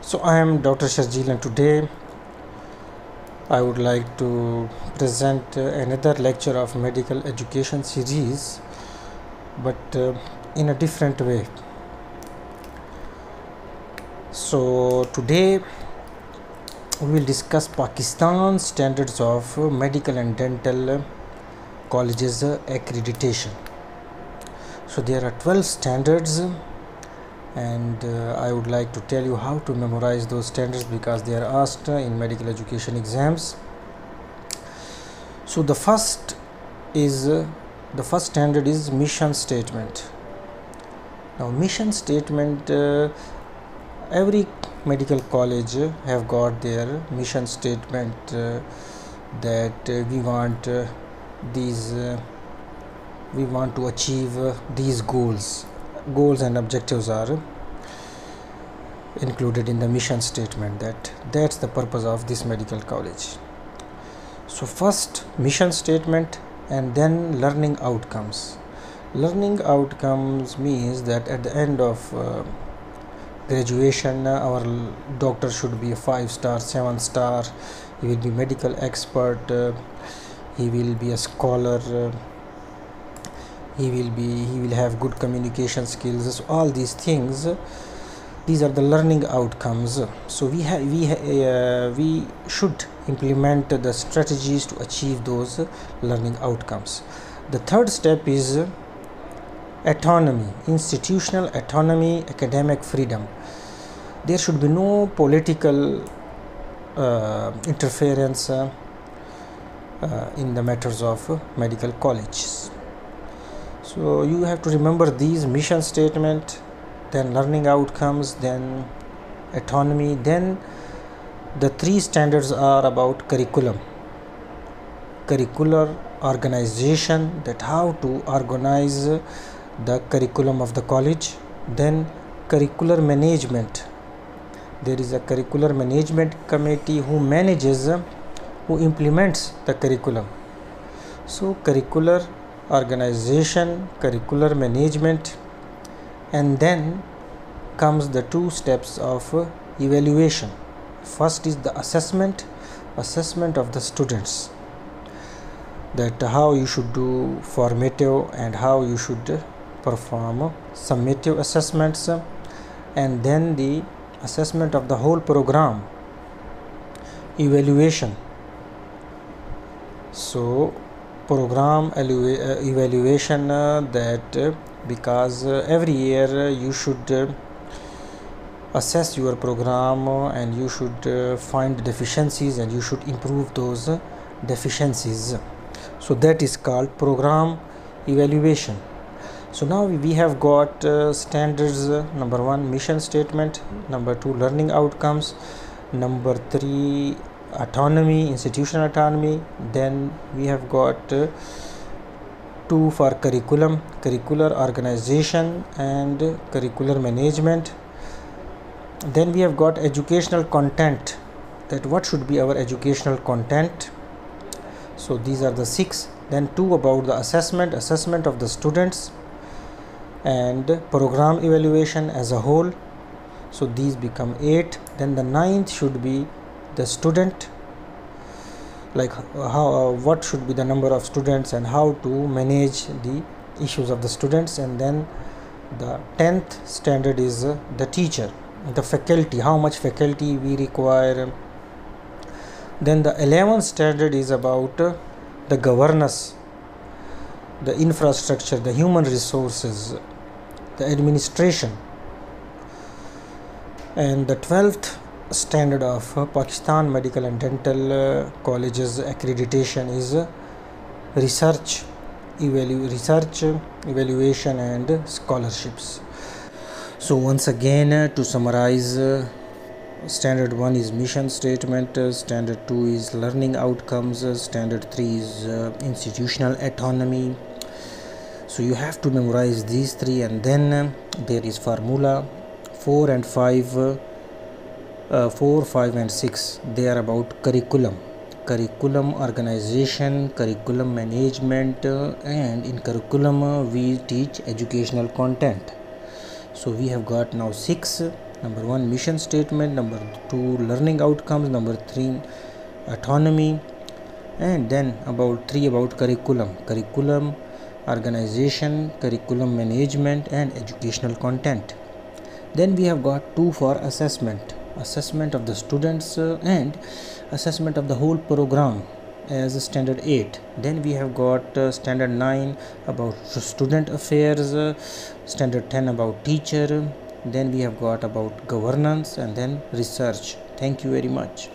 So I am Dr. Sharjeel, and today I would like to present another lecture of medical education series, but in a different way. So today we will discuss Pakistan's standards of medical and dental colleges accreditation. So there are 12 standards, and I would like to tell you how to memorize those standards because they are asked in medical education exams. So the first standard is mission statement. Now mission statement, every medical college have got their mission statement that we want to achieve these goals and objectives are included in the mission statement. That's the purpose of this medical college. So first mission statement, and then learning outcomes. Learning outcomes means that at the end of graduation, our doctor should be a 5-star, 7-star. He will be medical expert, he will be a scholar, he will have good communication skills. So all these things, these are the learning outcomes. So we should implement the strategies to achieve those learning outcomes. The third step is autonomy, institutional autonomy, academic freedom. There should be no political interference in the matters of medical colleges. So you have to remember these: mission statement, then learning outcomes, then autonomy. Then the 3 standards are about curriculum, curricular organization, that how to organize the curriculum of the college. Then curricular management, there is a curricular management committee who implements the curriculum. So curricular organization, curricular management, and then comes the 2 steps of evaluation. First is the assessment of the students, that how you should do formative and how you should perform summative assessments, and then the assessment of the whole program, evaluation. So program evaluation, because every year you should assess your program and you should find deficiencies and you should improve those deficiencies. So that is called program evaluation. So now we have got standards: number 1 mission statement, number 2 learning outcomes, number 3 autonomy, institutional autonomy. Then we have got 2 for curriculum, curricular organization and curricular management. Then we have got educational content, that what should be our educational content. So these are the 6. Then 2 about the assessment of the students and program evaluation as a whole. So these become 8. Then the 9th should be the student, like what should be the number of students and how to manage the issues of the students. And then the 10th standard is the teacher, the faculty, how much faculty we require. Then the 11th standard is about the governance, the infrastructure, the human resources, the administration. And the 12th standard of Pakistan Medical and Dental Colleges accreditation is research, evaluation and scholarships. So once again, to summarize, standard 1 is mission statement, standard 2 is learning outcomes, standard 3 is institutional autonomy. So you have to memorize these 3, and then there is formula. 4 and 5 and 6, they are about curriculum, organization, curriculum management, and in curriculum we teach educational content. So we have got now 6 Number 1, mission statement. Number 2, learning outcomes. Number 3, autonomy. And then about curriculum, organization, curriculum management, and educational content. Then we have got 2 for assessment of the students and assessment of the whole program as standard 8. Then we have got standard 9 about student affairs, standard 10 about teacher. Then we have got about governance, and then research. Thank you very much.